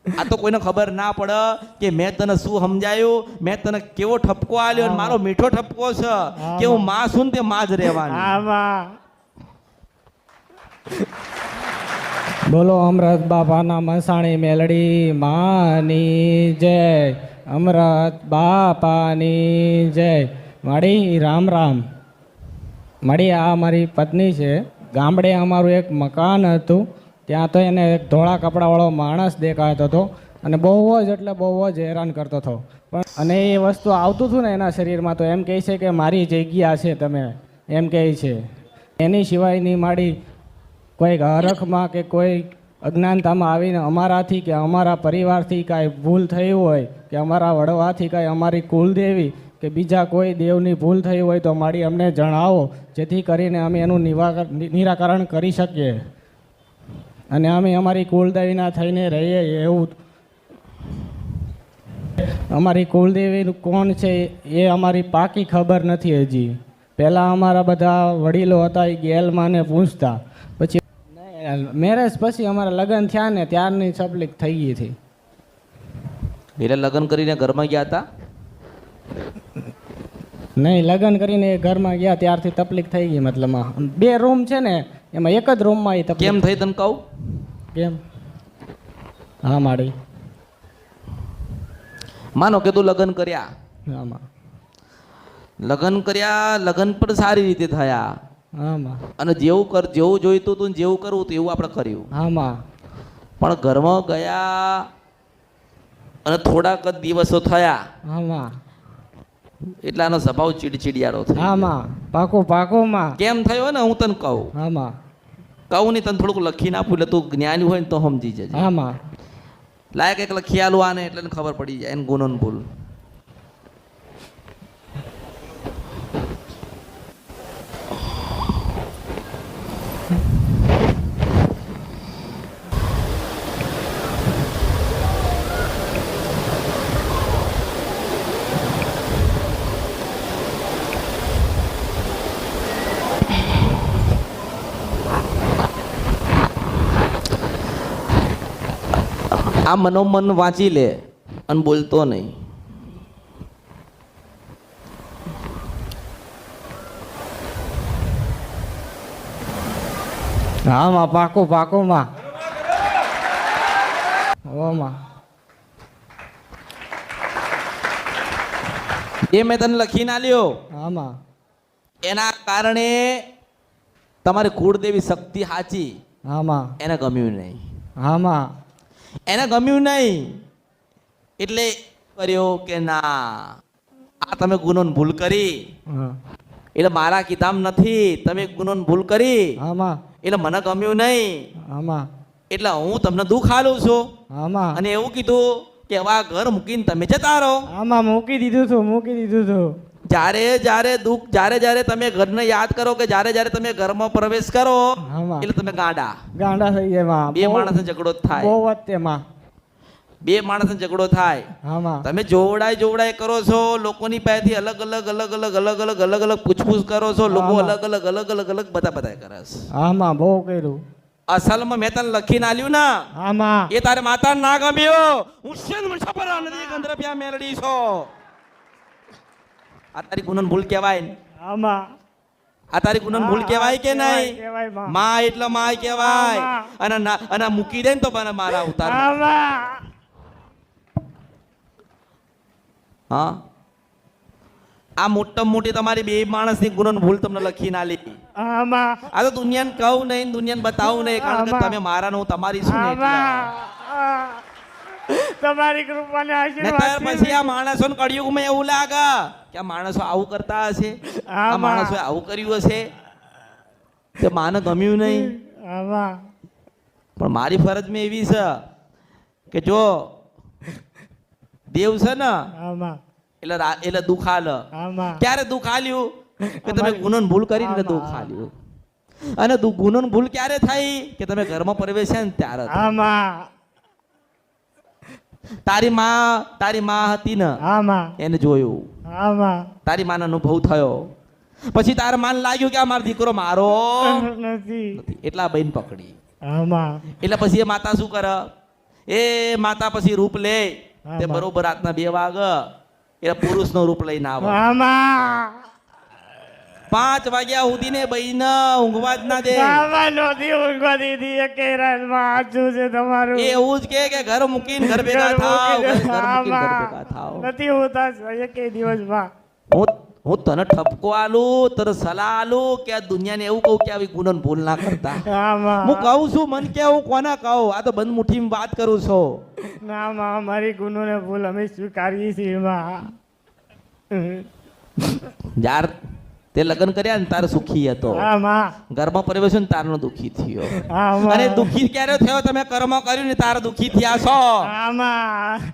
આ તો કોઈને ખબર ના પડે કે મેં તને શું સમજાયું, મેં તને કેવો ઠપકો આલ્યો, અને મારો મીઠો ઠપકો છે કે હું માં છું ને તે માં જ રહેવાની. બોલો અમરત બાપાના મસાણી મેલડી માની જય, અમરત બાપાની જય. માડી રામ રામ. માડી આ મારી પત્ની છે. ગામડે અમારું એક મકાન હતું, ત્યાં તો એને એક ધોળા કપડાવાળો માણસ દેખાતો હતો અને બહુ જ એટલે બહુ જ હેરાન કરતો હતો. પણ અને એ વસ્તુ આવતું હતું ને એના શરીરમાં, તો એમ કહે છે કે મારી જગ્યા છે તમે, એમ કહે છે. એની સિવાયની માડી કોઈ હરખમાં કે કોઈ અજ્ઞાનતામાં આવીને અમારાથી કે અમારા પરિવારથી કાંઈ ભૂલ થઈ હોય કે અમારા વડવાથી કાંઈ અમારી કુલદેવી કે બીજા કોઈ દેવની ભૂલ થઈ હોય તો માડી અમને જણાવો, જેથી કરીને અમે એનું નિરાકરણ કરી શકીએ અને અમે અમારી કુલદેવીના થઈને રહીએ. એવું અમારી કુલદેવી કોણ છે એ અમારી પાકી ખબર નથી હજી. પહેલાં અમારા બધા વડીલો હતા એ ગેલમાંને પૂછતા, પછી મેરેજ પછી અમારા લગ્ન થયા ને ત્યારની તકલીફ થઈ ગઈ હતી. એટલે લગ્ન કરીને ઘરમાં ગયા હતા? નહીં, લગ્ન કરીને એ ઘરમાં ગયા ત્યારથી તકલીફ થઈ ગઈ. મતલબમાં 2 રૂમ છે ને એમાં એક જ રૂમમાં એ તકલીફ. કેમ થઈ તને કહું? કેમ? હા માડી. માનો કે તું લગ્ન કર્યા, આમાં લગ્ન કર્યા, લગ્ન પણ સારી રીતે થયા આમાં અને જેવું જોઈતું હતું જેવું કરવું હતું એવું આપણે કર્યું. આમાં પણ ઘરમાં ગયા અને થોડાક જ દિવસો થયા આમાં એટલે આનો સ્વભાવ ચીડચીડિયાળો થયો. આમાં પાકું કેમ થયો ને હું તને કહું. આમાં કહું નહીં, તને થોડુંક લખીને આપું એટલે તું જ્ઞાની હોય ને તો સમજી જજે. આમાં લાયક એક લખી આલું આને એટલે ખબર પડી જાય એને ગુનો ને ભૂલ. આ મનોમન વાંચી લે અને બોલતો નહીં. આમાં પાકું માં ઓમાં એ મેં તને લખીને આલ્યો આમાં એના કારણે તમારી કુળદેવી શક્તિ સાચી આમાં એને ગમ્યું નહીં. આમાં એને ગમ્યું નહીં એટલે કર્યો કે ના આ તમે ગુનો ભૂલ કરી, એટલે મારા કિતાબ નથી, તમે ગુનો ભૂલ કરી આમાં એટલે મને ગમ્યું નહીં, આમાં એટલે હું તમને દુઃખ આલું છું. આમાં અને એવું કીધું કે હવે આ ઘર મૂકીને તમે જતા રહો. આમાં મૂકી દીધું છું. જ્યારે તમે ઘરને યાદ કરો કે જ્યારે તમે ઘરમાં પ્રવેશ કરો એટલે તમે ગાંડા થઈ જાય. બે માણસનો ઝઘડો થાય. બહુ વચ્ચેમાં બે માણસનો ઝઘડો થાય. તમે જોવડાય કરો છો, લોકોની પાસેથી અલગ અલગ પૂછપૂછ કરો છો, લોકો અલગ અલગ બધા કરે છે. આમાં બહુ કર્યું. અસલમાં મેં તને લખીને આલ્યું ને આમાં એ તારે માતા ના ગમ્યો. હું શેન મુસાફરા નદી ગંધરપિયા મેલડી છો. આ તારી ગુનન ભૂલ કહેવાય ને? આમાં આ તારી ગુનન ભૂલ કહેવાય કે નહીં? માં એટલે માં કહેવાય. અને મૂકી દે ને તો મને મારા ઉતાર. હા, આ મોટી તમારી બે માણસની ગુનન ભૂલ તમને લખીને આલી. આ તો દુનિયાને કહું નહીં, દુનિયાને બતાવું નહીં, કારણ કે તમે મારા નું તમારી શું તમારી કૃપાને આશીર્વાદ. પછી આ માણસોને કળિયુગમાં એવું લાગે કે આ માણસો આવું કરતા હશે, આ માણસો આવું કર્યું હશે, તે માને ગમ્યું નહીં. પણ મારી ફરજ મેં એવી છે કે જો દેવ છે ને એટલે દુઃખ આલ. ક્યારે દુઃખ આલ્યું કે તમે ગુનો ભૂલ કરી ને દુઃખ આલ્યું. અને ગુનો ભૂલ ક્યારે થઈ કે તમે ઘરમાં પ્રવેશ્યા ને ત્યારે. તારી માં હતી ને એને જોયું, તારી માનો અનુભવ થયો, પછી તારા માન લાગ્યું કે આ મારો દીકરો મારો નથી, એટલા બહેન પકડી. એટલે પછી એ માતા શું કરે એ માતા પછી રૂપ લે હા, તે બા. બરોબર રાતના 2 વાગ એ પુરુષનો રૂપ લઈને આવે આમાં 5 વાગ્યા સુધી ને બઈને ઊંઘવા જ ના દે આમાં નહોતી ઊંઘવા દીધી એકે રાતમાં. સાચું છે તમારું. એ એવું જ કે ઘર મૂકીને ઘર ભેગા ઘર થાવ ઘર મૂકીને મૂકીને ઘર આમાં ભેગા થાવ નથી હોતા એકે દિવસમાં. હું તને ઠપકો આલું તને સલાહ આલું કે આ દુનિયાને એવું કહું કે આવી ગુનો ને ભૂલ ના કરતા આમાં હું કહું છું મન કે હું કોના કહું આ તો બંધ મુઠ્ઠીમાં વાત કરું છું ના માં અમારી ગુનોને ભૂલ અમે સ્વીકારીએ છીએ માં. યાર તે લગ્ન કર્યા ને તારે સુખી હતો હા માં. ઘરમાં પરિવેશ ને તારનો દુખી થયો હા માં. અને દુખી ક્યારે થયો તમે કર્મ કર્યું ને તારે દુખી થયા છો હા માં.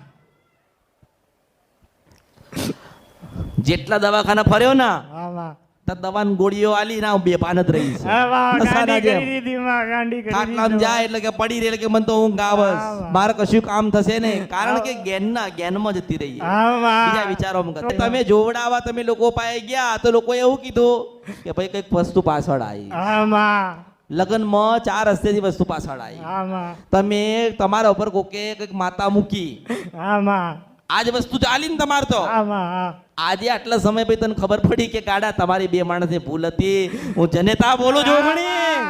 જેટલા દવાખાના ફર્યો ને હા માં. તો દવાની ગોળીઓ આલી ના બેભાન જ રહી છે હા માં. નશાના ગાંડી જેમ. કરી દીધી માં. ગાંડી કરી ખાટલામાં દીધી. જાય એટલે કે પડી રહે એટલે કે મને તો ઊંઘ આવે છે. હા, વાહ. મારે કશું કામ થશે નહીં કારણ કે જ્ઞાનમાં જતી રહી હા માં. બીજા વિચારોમાં કરતા. તમે જોવડાવા તમે લોકો પાસે ગયા તો લોકો એવું કીધું કે ભાઈ કઈક વસ્તુ પાછળ આવી હા માં. લગ્નમાં 4 રસ્તેથી વસ્તુ પાછળ આવી હા માં. તમે તમારા ઉપર કોકે કઈક માતા મૂકી હા માં. આજ વસ્તુ ચાલી ને તમારે તો હા માં. હા. આજે આટલા સમય પછી તને ખબર પડી કે ગાડા તમારી 2 માણસની ભૂલ હતી હું જનેતા બોલું છું ઘણી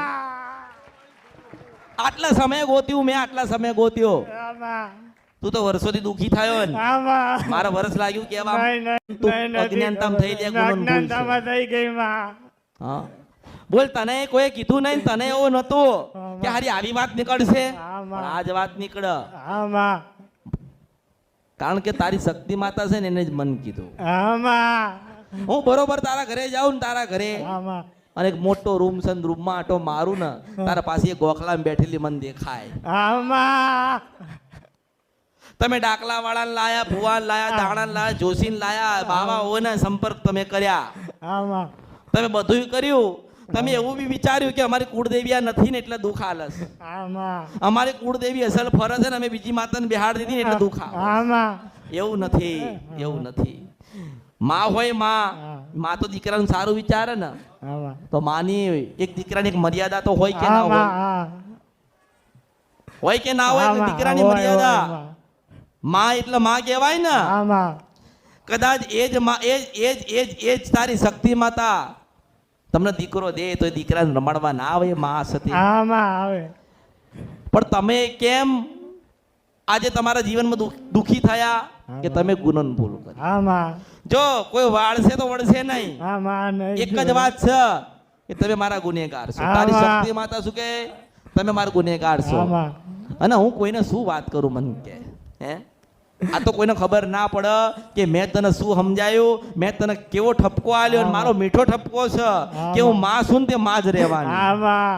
આટલા સમય ગોત્યું મેં આટલા સમય ગોત્યો હા માં. તું તો વર્ષોથી દુખી થયો ને હા માં. મારા વર્ષ લાગ્યું કેવા નહીં, નહીં, તું નહીં, નથી અજ્ઞાનતામાં થઈ લે ગુનો ને ભૂલ છે. અજ્ઞાનતામાં થઈ ગઈ માં. હા બોલ તને કોઈ કીધું નહીં તને એવું નતું હા, કે હારી આવી વાત નીકળશે હા, પણ આજ વાત નીકળ હા માં. કારણ કે તારી શક્તિ માતા છે ને એને જ મન કીધું હા માં. હું બરોબર તારા ઘરે જાઉં ને તારા ઘરે હા માં. અને એક મોટો રૂમ છે ને રૂમમાં આટો મારું ને તારા પાસે એક ગોખલામાં બેઠેલી મને દેખાય હા માં. તમે ડાકલા વાળાને લાયા ભુવાને લાયા દાણાને લાયા જોશીને લાયા બાવા ઓને સંપર્ક તમે કર્યા હા માં. તમે બધું કર્યું તમે એવું બી વિચાર્યું કે અમારી કુળદેવી આ નથી ને એટલે દુઃખ આલસ હા માં. અમારી કુળદેવી અસલ ફરજ છે ને અમે બીજી માતાને બિહાડ દીધી ને એટલે દુઃખ આવે હા માં. એવું નથી એવું નથી માં હોય માં તો દીકરાનું સારું વિચારે ને હા માં. તો માની એક દીકરાની એક મર્યાદા તો હોય કે ના હા હોય માં. હા. હોય કે ના હોય હા કે માં. દીકરાની હોય, મર્યાદા હોય, માં. માં એટલે માં કહેવાય ને હા માં. કદાચ એ જ માં એ જ તારી શક્તિ માતા તમને દીકરો દે તો એ દીકરાને રમાડવા ના આવે માં સતી હા માં. આવે. પણ તમે કેમ આજે તમારા જીવનમાં દુખી થયા કે તમે ગુનોને ભૂલ કરી હા માં. જો કોઈ વાળશે તો વળશે નહીં હા માં. નહીં. એક જ વાત છે કે તમે મારા ગુનેગાર છો હા, તારી માં. શક્તિ માતા શું કે તમે મારા ગુનેગાર છો હા માં. અને હું કોઈને શું વાત કરું મને કે હે આ તો કોઈને ખબર ના પડે કે મેં તને શું સમજાયું મેં તને કેવો ઠપકો આલ્યો અને મારો મીઠો ઠપકો છે કે હું માં છું ને તે માં જ રહેવાની હા માં.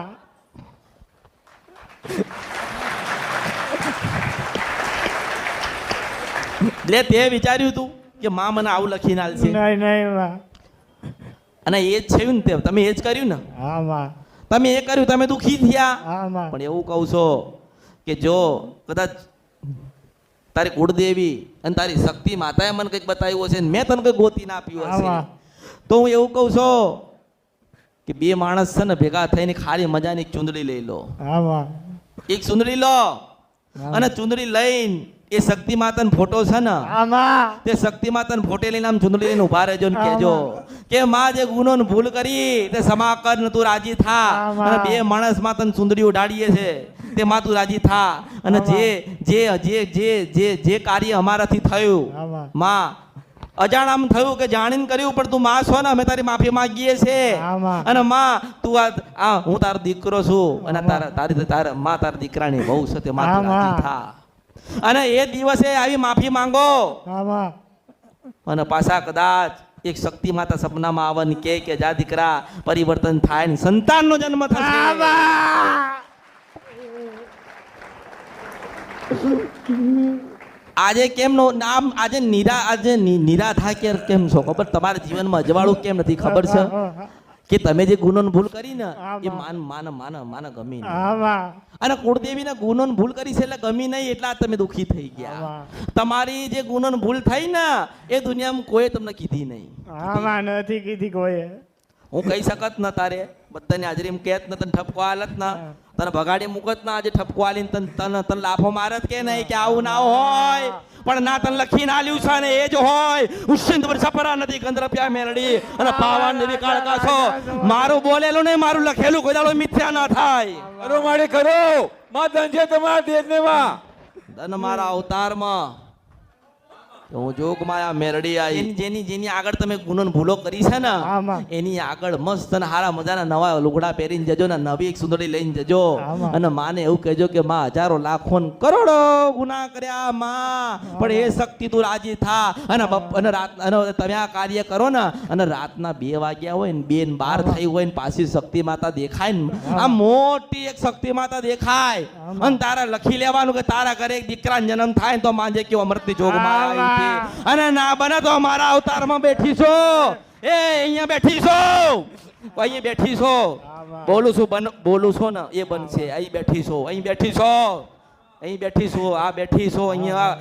એટલે તે વિચાર્યું તું કે માં મને આવું લખીને આલશે નહીં, નહીં માં. અને એ જ થયું ને તે તમે એ જ કર્યું ને હા માં. તમે એ કર્યું તમે દુખી થયા હા માં. પણ એવું કહું છો કે જો કદાચ તારી કુળદેવી અને તારી શક્તિ માતાએ મને કંઈક બતાવ્યું હશે ને મેં તને કંઈક ગોતી ના આપ્યું હશે આમાં. તો હું એવું કહું છું કે 2 માણસ છે ને ભેગા થઈને ખાલી મજાની એક ચુંદડી લઈ લો હા માં. એક ચુંદડી લો અને ચુંદડી લઈને એ શક્તિ માતાનો ફોટો છે ને હા માં. તે શક્તિ માતાનો ફોટો લઈને આમ ચુંદડી લઈને ઉભા રહેજો ને કહેજો કે માં જે ગુનો ને ભૂલ કરી તે ક્ષમા કર ને તું રાજી થા આમાં. અને 2 માણસ માં તને ચુંદડી ઉડાડીએ છે તે માં તું રાજી થા અને જે જે જે જે જે જે કાર્ય અમારાથી થયું આમાં. માં અજાણામાં થયું કે જાણીને કર્યું પણ તું માં છો ને અમે તારી માફી માંગીએ છે આમાં. અને માં તું આ હું તારો દીકરો છું અને તારા માં તારા દીકરાની વહુ છે તે માં તું રાજી આમાં. થા અને એ દિવસે આવી માફી માંગો હા માં. અને પાછા કદાચ એક શક્તિ માતા સપનામાં આવે ને કે જા દીકરા પરિવર્તન થાય ને સંતાનનો જન્મ થશે હા માં. આજે કેમ નો નામ આજે નિરાધા કેમ છો ખબર તમારા જીવનમાં અજવાળું કેમ નથી ખબર છે કે તમે જે ગુનો ભૂલ કરી ને એ માન ગમી નહીં હા માં. અને કુળદેવીના ગુનો ભૂલ કરી છે એટલે ગમી નહીં એટલા તમે દુખી થઈ ગયા આમાં. તમારી જે ગુનો ભૂલ થઈ ને એ દુનિયામાં કોઈ તમને કીધી નહીં હા માં. નથી કીધી કોઈએ. હું કહી શકત ન તારે બધાની હાજરીમાં કહેત ને તને ઠપકો હાલત ના તને ભગાડી મૂકત ના આજે ઠપકો હાલીને તને લાફો મારત કે નહીં કે આવું ના હોય પણ ના તને લખીને આલ્યું છે ને એ જ હોય ઉશ્ચિંત પર સપરા નથી ગંધરપ્યા મેલડી અને પાવાન દેવી કાળકા છો મારું બોલેલું નહીં મારું લખેલું કોઈ દાડો મિથ્યા ના થાય કરો માડી કરો માં ધનજે તમારા દેશને માં ધન મારા અવતારમાં હું જોગમાં આ મેરડી આ જેની આગળ તમે ગુનો ભૂલો કરી છે ને એની આગળ મસ્ત અને હારા મજાના નવા લુગડા પહેરીને જજો ને નવી એક સુંદરી લઈને જજો અને માને એવું કહેજો કે માં હજારો લાખો ને કરોડો ગુના કર્યા માં પણ એ શક્તિ તું રાજી થા અને તમે આ કાર્ય કરો ને અને રાતના 2 વાગ્યા હોય ને 2 ને 12 થઈ હોય ને પાછી શક્તિ માતા દેખાય ને આ મોટી એક શક્તિ માતા દેખાય અને તારા લખી લેવાનું કે તારા ઘરે એક દીકરાનો જન્મ થાય ને તો માંજે કેવો અમૃતની જોગમાં આવી છે અને ના બને તો મારા અવતારમાં બેઠી છો એ અહીંયા બેઠી છો અહીંયા બેઠી છો બોલું છું ને એ બનશે અહીં બેઠી છો અહીં બેઠી છો અહીં બેઠી છો આ બેઠી છો અહીંયા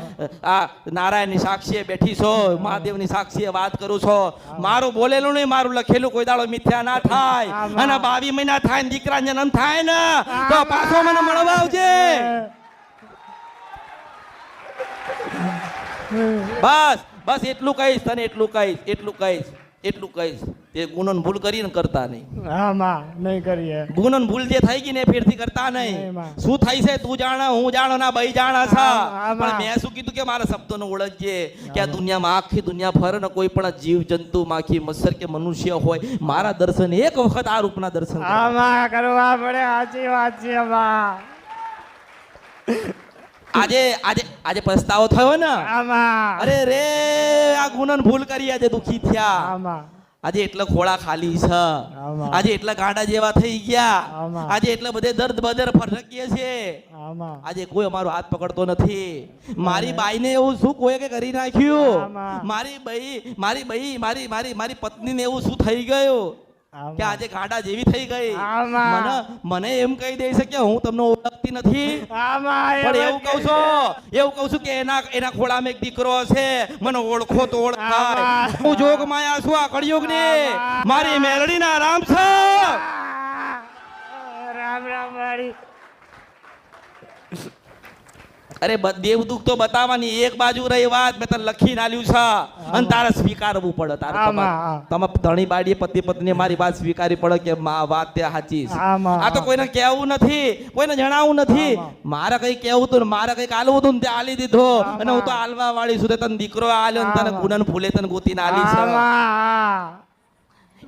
આ નારાયણની સાક્ષીએ બેઠી છો મહાદેવની સાક્ષીએ વાત કરું છો મારું બોલેલું નહીં મારું લખેલું કોઈ દાડો મિથ્યા ના થાય અને 22 મહિના થાય ને દીકરા જન્મ થાય ને તો પાછો મને મળવા આવજે બસ એટલું કહીશ તને એટલું કહીશ એ ગુનો ભૂલ કરીને કરતા નહીં હા માં નહીં કરીએ ગુનો ભૂલ જે થઈ ગઈ ને ફેરથી કરતા નહીં શું થાય છે તું જાણે હું જાણો ના ભાઈ જાણે છે પણ મેં શું કીધું કે મારા શબ્દોને ઓળખજે કે આ દુનિયામાં આખી દુનિયા ફરે ને કોઈ પણ જીવ જંતુ માખી મચ્છર કે મનુષ્ય હોય મારા દર્શન એક વખત આ રૂપના દર્શન કરવા પડે સાચી વાત છે આજે પસ્તાવો થયો ને અરે રે આ ગુનો ભૂલ કરી આજે દુખી થયા આજે એટલા ખોળા ખાલી છે આજે એટલા ગાડા જેવા થઈ ગયા આજે એટલા બધે દર્દ બદર ફરકીએ છે આજે કોઈ અમારો હાથ પકડતો નથી મારી બાઈને એવું શું કોઈ કે કરી નાખ્યું મારી પત્નીને એવું શું થઈ ગયું કે આજે ગાડા જેવી થઈ ગઈ મને એમ કહી દે છે કે હું તમને ઓળખતી નથી પણ એવું કહું છું કે એના ખોળામાં એક દીકરો છે મને ઓળખો તો ઓળખાય હું જોગ માયા છું આ કળિયુગ ને મારી મેલડી ના રામ છે રામ વાળી અરે દેવ દુઃખ તો બતાવવાની એક બાજુ રહી વાત મેં તને લખીને આલ્યું છે અને તારે સ્વીકારવું પડે તારે તમે ધણી બાડી પતિ પત્ની મારી વાત સ્વીકારવી પડે કે વાત ત્યાં સાચી છે આ તો કોઈને કહેવું નથી કોઈને જણાવવું નથી મારે કઈ કહેવું હતું મારે કઈક આલવું હતું ને તે આલી દીધો અને હું તો આલવા વાળી છું તને દીકરો આલ્યો ને તને ગુનન ફૂલે તને ગોતીને આલી છે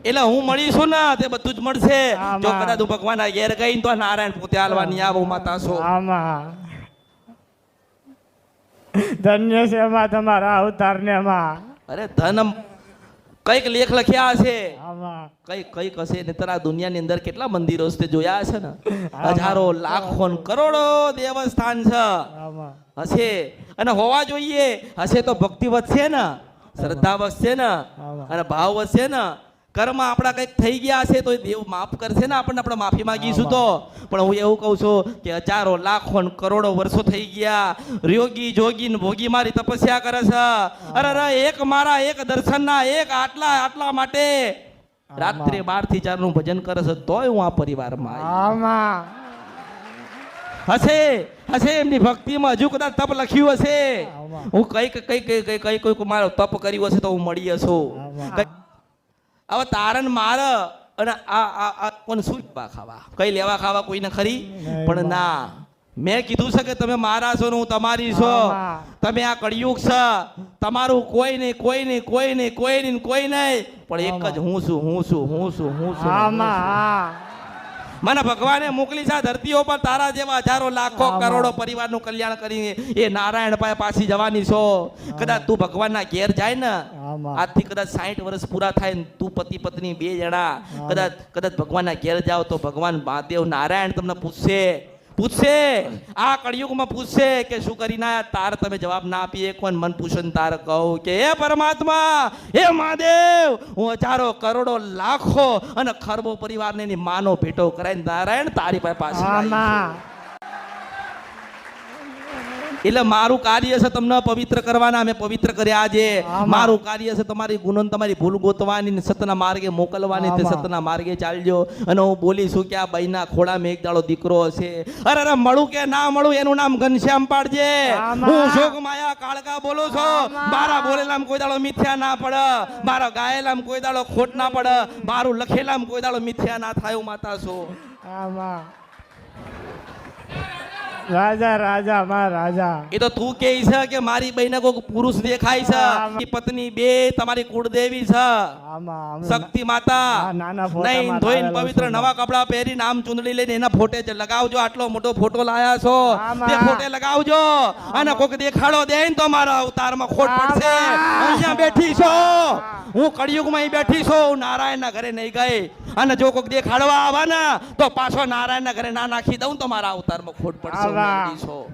એટલે હું મળીશું ને તે બધું જ મળશે જો કદાચ તું ભગવાનના ઘેર ગઈ તો નારાયણ પોતે આલવાની આવો માતા છો ધન્ય છે એમાં તમારા અવતારને માં અરે ધન કઈક લેખ લખ્યા હશે કઈક હશે ને તારા દુનિયાની અંદર કેટલા મંદિરો છે જોયા હશે ને હજારો લાખો કરોડો દેવસ્થાન છે હશે અને હોવા જોઈએ હશે તો ભક્તિ વધશે ને શ્રદ્ધા વધશે ને અને ભાવ વધશે ને કર્મ આપણા કંઈક થઈ ગયા હશે તો દેવ માફ કરશે ને આપણને આપણે માફી માંગીશું તો પણ હું એવું કહું છું કે હજારો લાખો કરોડો વર્ષો થઈ ગયા યોગી જોગી ને ભોગી મારી તપસ્યા કરે છે અરે એક મારા એક દર્શનના એક આટલા માટે રાત્રે 12 થી 4 નું ભજન કરે છે તોય હું આ પરિવારમાં હશે એમની ભક્તિમાં હજુ કદાચ તપ લખ્યું હશે હું કઈક મારો તપ કર્યું હશે તો હું મળી હશો હવે તારણ માર અને આ કોણ શું ખાવા કઈ લેવા ખાવા કોઈને ખરી પણ ના મેં કીધું છે કે તમે મારા છો ને હું તમારી છો તમે આ કળિયુગ છે તમારું કોઈ નહીં પણ એક જ હું છું મને ભગવાને મોકલી છે ધરતીઓ પર તારા જેવા હજારો લાખો કરોડો પરિવારનું કલ્યાણ કરીને એ નારાયણ પાસે પાછી જવાની છો કદાચ તું ભગવાનના ઘેર જાય ને આજથી કદાચ 60 વર્ષ પૂરા થાય ને તું પતિ પત્ની 2 જણા કદાચ ભગવાનના ઘેર જાવ તો ભગવાન મહાદેવ નારાયણ તમને પૂછશે આ કળિયુગમાં પૂછશે કે શું કરીને આયા તાર તમે જવાબ ના આપીએ કોણ મન પૂછન તાર કહું કે હે પરમાત્મા હે મહાદેવ હું હજારો કરોડો લાખો અને ખરબો પરિવારને એની માનો ભેટો કરાય નારાયણ તારી પાસે પાછી એટલે મારું કાર્ય છે તમને પવિત્ર કરવાના, અમે પવિત્ર કર્યા છે. આમાં. મારું કાર્ય છે તમારી ગુનો ને તમારી ભૂલ ગોતવાની ને સતના માર્ગે મોકલવાની, તે આમાં. સતના માર્ગે ચાલજો. અને હું બોલીશું કે આ બાઈના ખોળામાં એક દાડો દીકરો હશે. અરે મળું કે ના મળું એનું નામ ઘનશ્યામ પાડજે. આમાં. હું શોક માયા કાળકા બોલું છું. મારા બોલેલામાં કોઈ દાડો મિથ્યા ના પડે, મારા ગાયેલામાં કોઈ દાડો ખોટ ના પડે, મારું લખેલામાં કોઈ દાડો મિથ્યા ના થાય. હું માતા છું. આમાં રાજા રાજા માં રાજા. એ તો તું કે છે કે મારી બહેને કોઈ પુરુષ દેખાય છે. આમાં. ઈ પત્ની બે તમારી કુળદેવી છે, આમાં શક્તિ માતા. આ નાના ફોટામાં નહીં ધોઈને લાવેલો પવિત્ર છું. નવા કપડા પહેરી નામ ચુંદડી લઈને એના ફોટે જ લગાવજો. આટલો મોટો ફોટો લાયા છો, આમાં. તે ફોટે લગાવજો. અને કોક દેખાડો દે ને તો મારા અવતારમાં ખોટ પડશે. આમાં. અહીંયા બેઠી છો, હું કળિયુગમાં અહીં બેઠી છું. હું નારાયણના ઘરે નહીં ગઈ. અને જો કોક દેખાડવા આવે ને તો પાછો નારાયણના ઘરે ના નાખી દઉં તો મારા અવતારમાં ખોટ પડશે. હું આમાં. મેલડી છું.